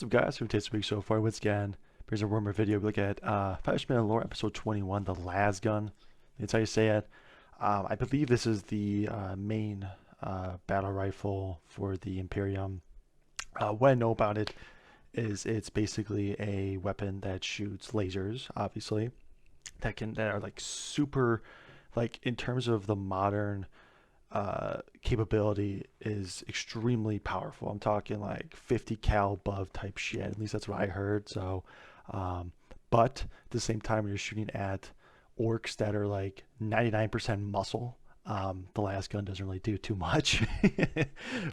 What's up, guys? Who takes the week so far? Once again, here's a rumor video. We look at 5 Minute Lore, episode 21, the Lasgun. That's how you say it. I believe this is the main battle rifle for the Imperium. What I know about it is it's basically a weapon that shoots lasers, obviously, that are like super, like in terms of the modern capability is extremely powerful. I'm talking like 50 cal above type shit. At least that's what I heard. So, but at the same time, when you're shooting at orcs that are like 99% muscle, the last gun doesn't really do too much.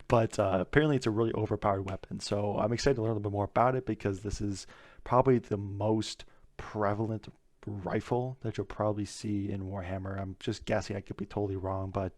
But apparently, it's a really overpowered weapon. So I'm excited to learn a little bit more about it because this is probably the most prevalent rifle that you'll probably see in Warhammer. I'm just guessing. I could be totally wrong, but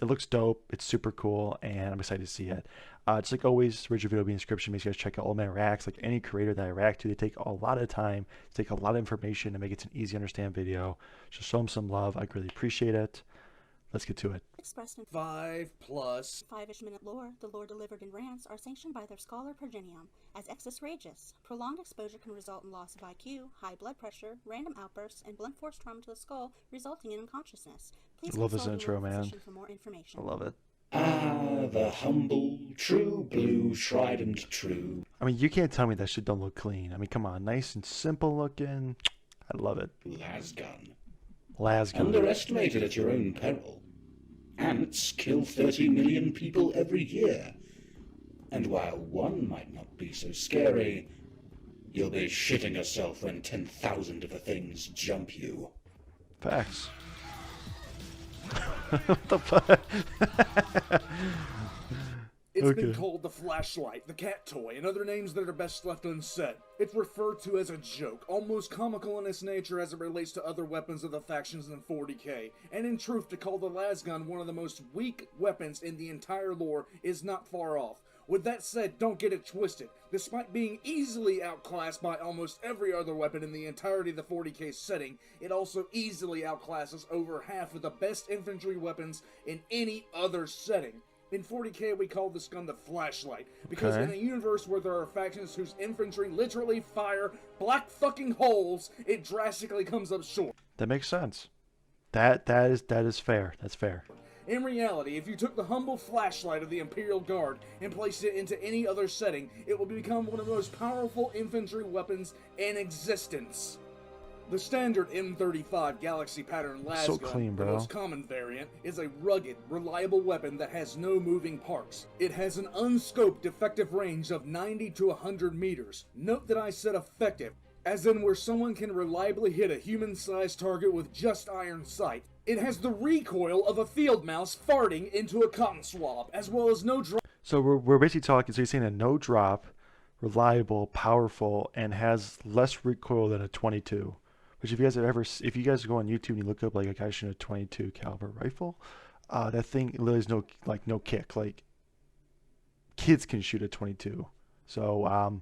it looks dope. It's super cool, and I'm excited to see it. Just like always, original video will be in the description. Make sure you guys check out Old Man Reacts. Like any creator that I react to, they take a lot of time, take a lot of information, and make it an easy to understand video. Just show them some love. I really appreciate it. Let's get to it. Expressed in 5+ 5-ish minute lore, the lore delivered in rants are sanctioned by their scholar Progenium as excess rageous. Prolonged exposure can result in loss of IQ, high blood pressure, random outbursts, and blunt force trauma to the skull, resulting in unconsciousness. Please I love this consult your intro, local man. physician for more information. I love it. the humble, true blue, tried and true. I mean, you can't tell me that shit don't look clean. I mean, come on, nice and simple looking. I love it. Lasgun. Lasgun. Underestimated at your own peril. Ants kill 30 million people every year. And while one might not be so scary, you'll be shitting yourself when 10,000 of the things jump you. Facts. What the fuck? It's been called the flashlight, the cat toy, and other names that are best left unsaid. It's referred to as a joke, almost comical in its nature as it relates to other weapons of the factions in 40k. And in truth, to call the lasgun one of the most weak weapons in the entire lore is not far off. With that said, don't get it twisted. Despite being easily outclassed by almost every other weapon in the entirety of the 40k setting, it also easily outclasses over half of the best infantry weapons in any other setting. In 40k, we call this gun the flashlight, because in a universe where there are factions whose infantry literally fire black fucking holes, it drastically comes up short. That makes sense. That is fair. That's fair. In reality, if you took the humble flashlight of the Imperial Guard and placed it into any other setting, it would become one of the most powerful infantry weapons in existence. The standard M35 Galaxy pattern Lasgun, So clean, bro. the most common variant, is a rugged, reliable weapon that has no moving parts. It has an unscoped effective range of 90 to 100 meters. Note that I said effective, as in where someone can reliably hit a human-sized target with just iron sight. It has the recoil of a field mouse farting into a cotton swab, as well as no drop. So we're basically talking, so you're saying a no drop, reliable, powerful, and has less recoil than a 22. Which if you guys go on YouTube and you look up like a guy shooting a 22 caliber rifle, that thing literally has no kick. Like kids can shoot a 22. So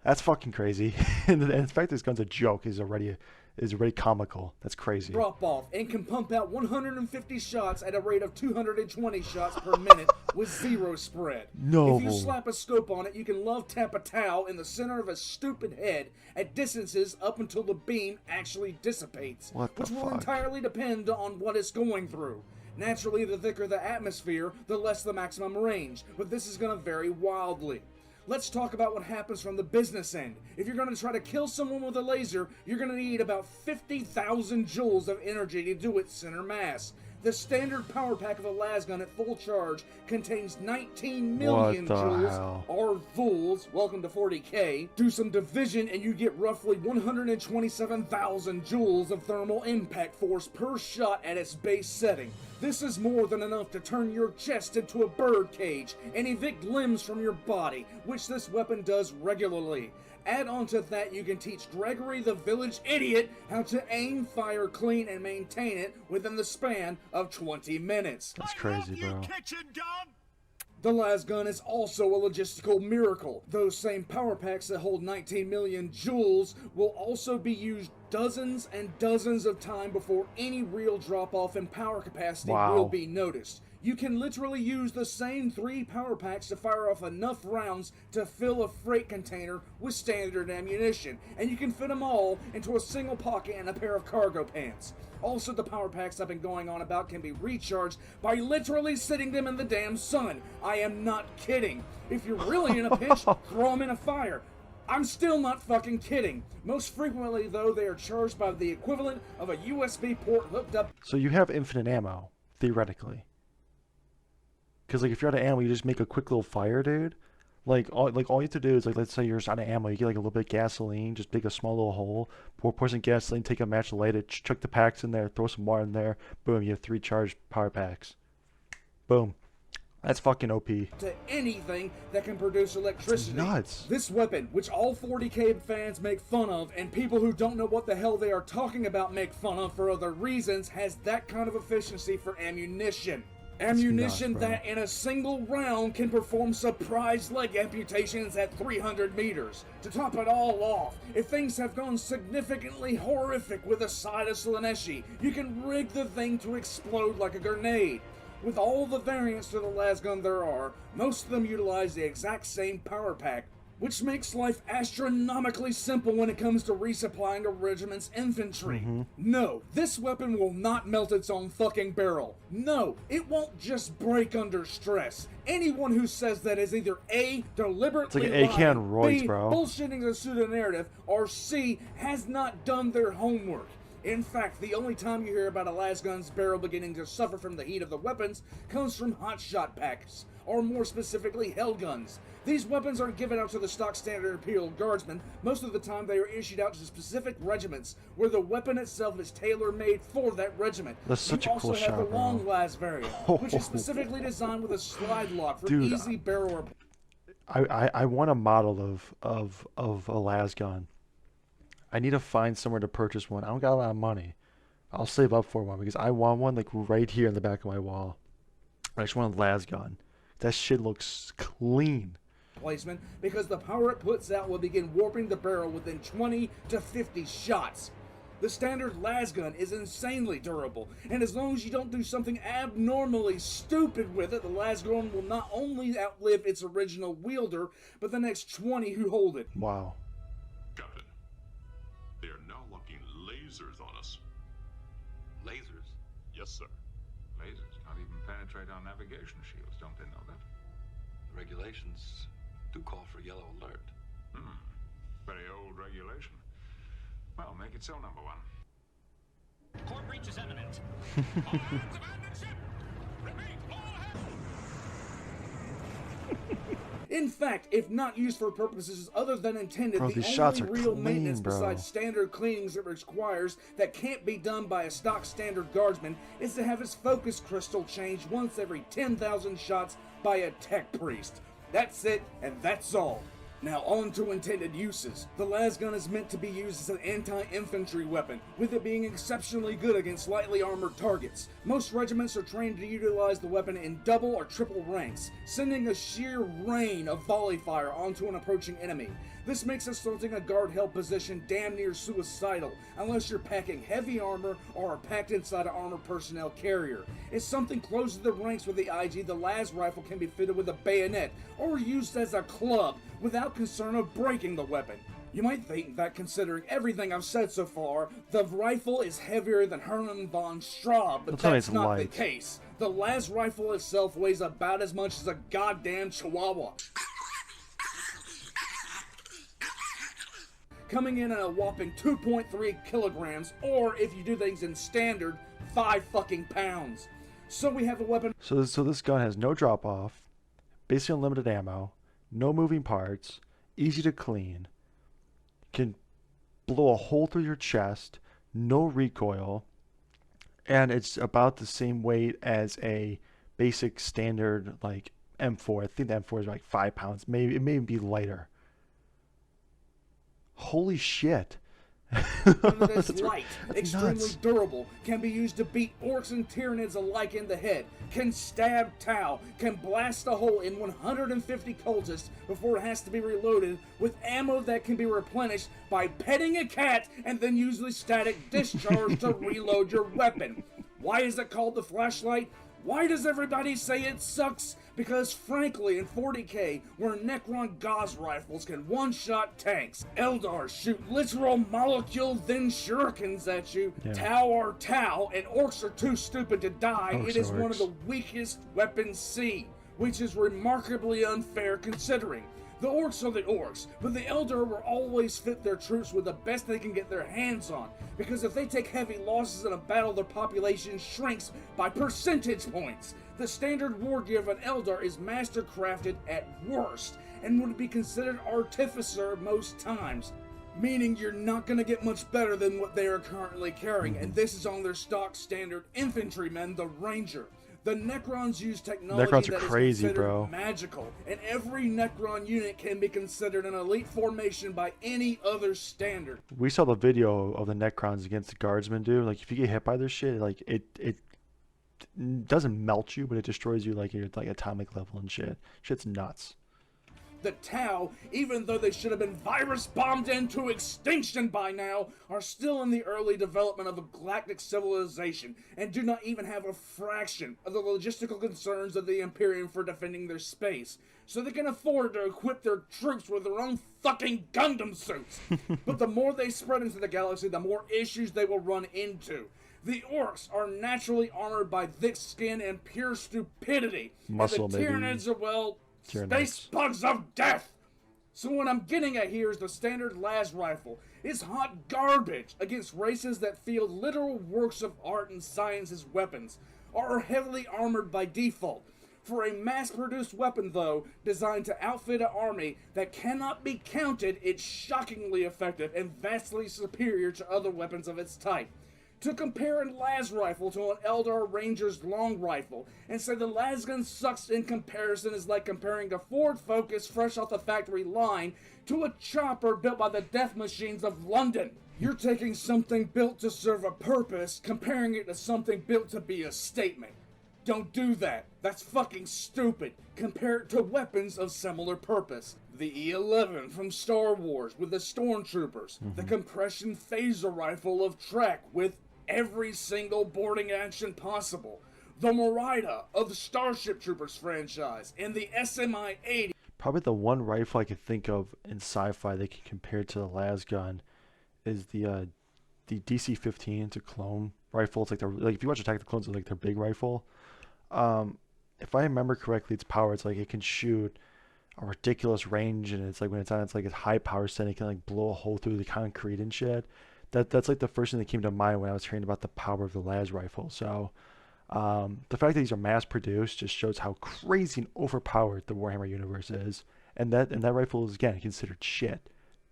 that's fucking crazy. And in fact, this gun's a joke. Is already comical. That's crazy. Drop off and can pump out 150 shots at a rate of 220 shots per minute with zero spread. No. If you slap a scope on it, you can love tap a towel in the center of a stupid head at distances up until the beam actually dissipates, What the which will fuck? entirely depend on what it's going through. Naturally, the thicker the atmosphere, the less the maximum range, but this is going to vary wildly. Let's talk about what happens from the business end. If you're going to try to kill someone with a laser, you're going to need about 50,000 joules of energy to do it center mass. The standard power pack of a lasgun at full charge contains 19 million What the joules, hell? or joules, welcome to 40k. Do some division and you get roughly 127,000 joules of thermal impact force per shot at its base setting. This is more than enough to turn your chest into a bird cage and evict limbs from your body, which this weapon does regularly. Add on to that, you can teach Gregory the village idiot how to aim, fire, clean, and maintain it within the span of 20 minutes. That's crazy, bro. The lasgun is also a logistical miracle. Those same power packs that hold 19 million joules will also be used dozens and dozens of times before any real drop-off in power capacity Wow. will be noticed. You can literally use the same 3 power packs to fire off enough rounds to fill a freight container with standard ammunition, and you can fit them all into a single pocket and a pair of cargo pants. Also, the power packs I've been going on about can be recharged by literally sitting them in the damn sun. I am not kidding. If you're really in a pinch, throw them in a fire. I'm still not fucking kidding. Most frequently, though, they are charged by the equivalent of a USB port hooked up. So you have infinite ammo, theoretically. Because, like, if you're out of ammo, you just make a quick little fire, dude. All you have to do is, like, let's say you're out of ammo, you get, like, a little bit of gasoline, just dig a small little hole, pour some gasoline, take a match, light it, chuck the packs in there, throw some water in there, boom, you have 3 charged power packs. Boom. That's fucking OP. To anything that can produce electricity. That's nuts. This weapon, which all 40K fans make fun of, and people who don't know what the hell they are talking about make fun of for other reasons, has that kind of efficiency for ammunition. Ammunition nuts, that in a single round can perform surprise leg amputations at 300 meters. To top it all off, if things have gone significantly horrific with a side of Slaneshi, you can rig the thing to explode like a grenade. With all the variants to the Lasgun there are, most of them utilize the exact same power pack, which makes life astronomically simple when it comes to resupplying a regiment's infantry. No, this weapon will not melt its own fucking barrel. No, it won't just break under stress. Anyone who says that is either A, deliberately It's like an AK on lying, roids, B, bro. bullshitting the pseudo-narrative, or C, has not done their homework. In fact, the only time you hear about a Lasgun's barrel beginning to suffer from the heat of the weapons comes from hotshot packs, or more specifically, Hellguns. These weapons aren't given out to the stock standard Imperial Guardsmen. Most of the time, they are issued out to specific regiments, where the weapon itself is tailor-made for that regiment. That's such you a cool also have shot, the bro. long las variant, which is specifically designed with a slide lock for Dude, easy barrel. I want a model of a Lasgun. I need to find somewhere to purchase one. I don't got a lot of money. I'll save up for one because I want one like right here in the back of my wall. I just want a Lasgun. That shit looks clean. Placement because the power it puts out will begin warping the barrel within 20 to 50 shots. The standard Lasgun is insanely durable, and as long as you don't do something abnormally stupid with it, the Lasgun will not only outlive its original wielder, but the next 20 who hold it. Wow. Captain, they are now locking lasers on us. Lasers? Yes, sir. Lasers can't even penetrate our navigation shields, don't they know that? The regulations do call for yellow alert. Very old regulation. Well, make it so, number 1. Core breach is imminent. All hands abandon ship! Repeat, all hands! In fact, if not used for purposes other than intended, Bro, the these shots only are real clean, maintenance bro. besides standard cleanings it requires that can't be done by a stock standard guardsman is to have his focus crystal changed once every 10,000 shots by a tech priest. That's it, and that's all. Now on to intended uses. The Lasgun is meant to be used as an anti-infantry weapon, with it being exceptionally good against lightly armored targets. Most regiments are trained to utilize the weapon in double or triple ranks, sending a sheer rain of volley fire onto an approaching enemy. This makes assaulting a guard-held position damn near suicidal, unless you're packing heavy armor or are packed inside an armored personnel carrier. If something closes the ranks with the IG, the las rifle can be fitted with a bayonet, or used as a club, without concern of breaking the weapon. You might think that considering everything I've said so far, the rifle is heavier than Hermann von Straub, but That's that's not light. the case. The las rifle itself weighs about as much as a goddamn chihuahua. Coming in at a whopping 2.3 kilograms, or if you do things in standard, 5 fucking pounds. So we have a weapon. So this gun has no drop off, basically unlimited ammo, no moving parts, easy to clean, can blow a hole through your chest, no recoil, and it's about the same weight as a basic standard like M4. I think the M4 is like 5 pounds. Maybe it may be lighter. Holy shit. That is light, that's extremely nuts. durable, can be used to beat orcs and tyranids alike in the head, can stab Tau, can blast a hole in 150 cultists before it has to be reloaded, with ammo that can be replenished by petting a cat and then use the static discharge to reload your weapon. Why is it called the flashlight? Why does everybody say it sucks? Because frankly, in 40k, where Necron Gauss rifles can one-shot tanks, Eldar shoot literal molecule then shurikens at you, Yeah. Tau are Tau, and Orcs are too stupid to die, Orcs it is are one of orcs. the weakest weapons seen, which is remarkably unfair considering. The Orcs are the Orcs, but the Eldar will always fit their troops with the best they can get their hands on, because if they take heavy losses in a battle, their population shrinks by percentage points. The standard war gear of an Eldar is mastercrafted at worst, and would be considered artificer most times, meaning you're not going to get much better than what they are currently carrying, and this is on their stock standard infantrymen, the Ranger. The Necrons use technology Necrons are that is crazy, considered bro. magical, and every Necron unit can be considered an elite formation by any other standard. We saw the video of the Necrons against the Guardsmen, dude. Like, if you get hit by this shit, like, it doesn't melt you, but it destroys you, like, at like atomic level and shit. Shit's nuts. The Tau, even though they should have been virus bombed into extinction by now, are still in the early development of a galactic civilization and do not even have a fraction of the logistical concerns of the Imperium for defending their space. So they can afford to equip their troops with their own fucking Gundam suits. But the more they spread into the galaxy, the more issues they will run into. The Orcs are naturally armored by thick skin and pure stupidity. Muscle, and the maybe. Tyranids are, well, Tyranids. space bugs of death! So what I'm getting at here is the standard las rifle is hot garbage against races that field literal works of art and science as weapons, or are heavily armored by default. For a mass-produced weapon, though, designed to outfit an army that cannot be counted, it's shockingly effective and vastly superior to other weapons of its type. To compare a las rifle to an Eldar Ranger's long rifle and say the Lasgun sucks in comparison is like comparing a Ford Focus fresh off the factory line to a chopper built by the death machines of London. You're taking something built to serve a purpose, comparing it to something built to be a statement. Don't do that. That's fucking stupid. Compare it to weapons of similar purpose. The E-11 from Star Wars with the Stormtroopers. The compression phaser rifle of Trek with every single boarding action possible. The Merida of the Starship Troopers franchise. And the SMI-80. Probably the one rifle I could think of in sci-fi that can compare to the Lasgun is the DC-15. It's a clone rifle. It's like if you watch Attack of the Clones, it's like their big rifle. If I remember correctly, its power, it's like it can shoot a ridiculous range, and it's like when it's on, it's like a high power setting, it can like blow a hole through the concrete and shit. That's like the first thing that came to mind when I was hearing about the power of the las rifle. So the fact that these are mass produced just shows how crazy and overpowered the Warhammer universe is, and that rifle is again considered shit.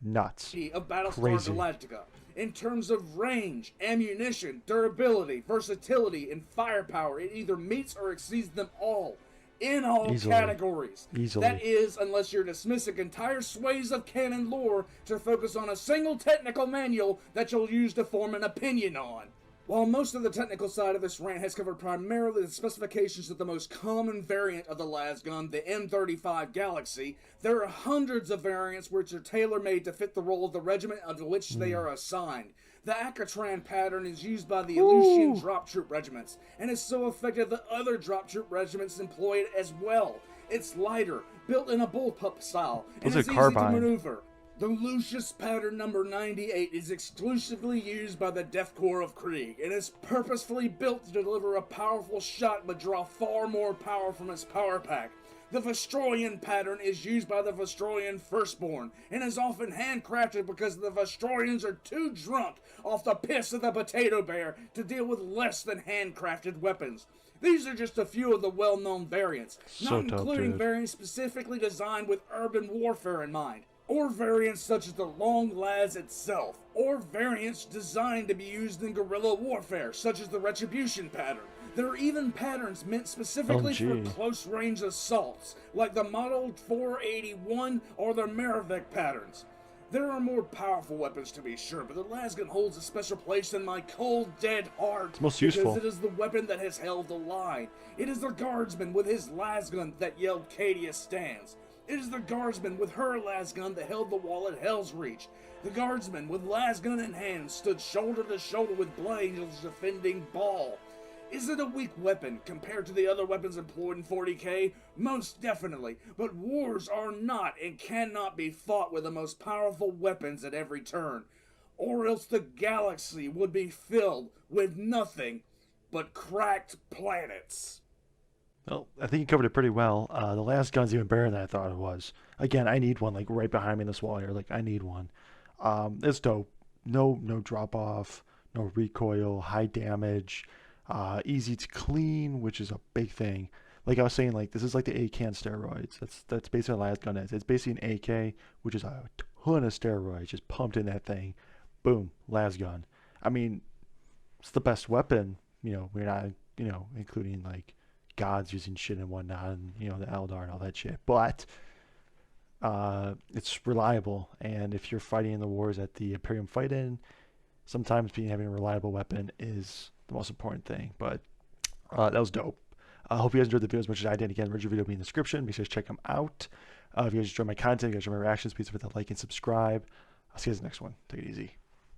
Nuts. Of Battlestar Crazy. Galactica. In terms of range, ammunition, durability, versatility, and firepower, it either meets or exceeds them all. In all Easily. categories. Easily. That is, unless you're dismissing entire swathes of canon lore to focus on a single technical manual that you'll use to form an opinion on. While most of the technical side of this rant has covered primarily the specifications of the most common variant of the Lasgun, the M35 Galaxy, there are hundreds of variants which are tailor-made to fit the role of the regiment under which they are assigned. The Akatran pattern is used by the Aleutian drop troop regiments, and is so effective that other drop troop regiments employ it as well. It's lighter, built in a bullpup style, and What's is a easy carbine? to maneuver. The Lucius pattern number 98 is exclusively used by the Death Corps of Krieg, and is purposefully built to deliver a powerful shot but draw far more power from its power pack. The Vestroyan pattern is used by the Vestroyan Firstborn, and is often handcrafted because the Vestroyans are too drunk off the piss of the potato bear to deal with less than handcrafted weapons. These are just a few of the well-known variants, So not dope, including dude. variants specifically designed with urban warfare in mind, or variants such as the Long Las itself, or variants designed to be used in guerrilla warfare, such as the Retribution pattern. There are even patterns meant specifically for LG. close-range assaults, like the Model 481 or the Maravik patterns. There are more powerful weapons to be sure, but the Lasgun holds a special place in my cold, dead heart. It's most useful. Because it is the weapon that has held the line. It is the guardsman with his Lasgun that yelled Cadia stands. It is the guardsman with her Lasgun that held the wall at Hell's Reach. The guardsman with Lasgun in hand stood shoulder to shoulder with Blood Angel's defending Ball. Is it a weak weapon compared to the other weapons employed in 40k? Most definitely, but wars are not and cannot be fought with the most powerful weapons at every turn, or else the galaxy would be filled with nothing but cracked planets. Well, I think you covered it pretty well. The last gun's even better than I thought it was. Again, I need one like right behind me in this wall here. Like I need one. It's dope. No drop off, no recoil, high damage, easy to clean, which is a big thing. Like I was saying, like this is like the AK on steroids. That's basically what Lasgun is. It's basically an AK, which is a ton of steroids just pumped in that thing. Boom, Lasgun. I mean, it's the best weapon. We're not including like gods using shit and whatnot, and the Eldar and all that shit. But it's reliable, and if you're fighting in the wars that the Imperium fight in, sometimes having a reliable weapon is the most important thing. But that was dope. I hope you guys enjoyed the video as much as I did. Again, the original video will be in the description. Make sure to check them out. If you guys enjoy my content, if you guys enjoy my reactions, please hit that like and subscribe. I'll see you guys in the next one. Take it easy.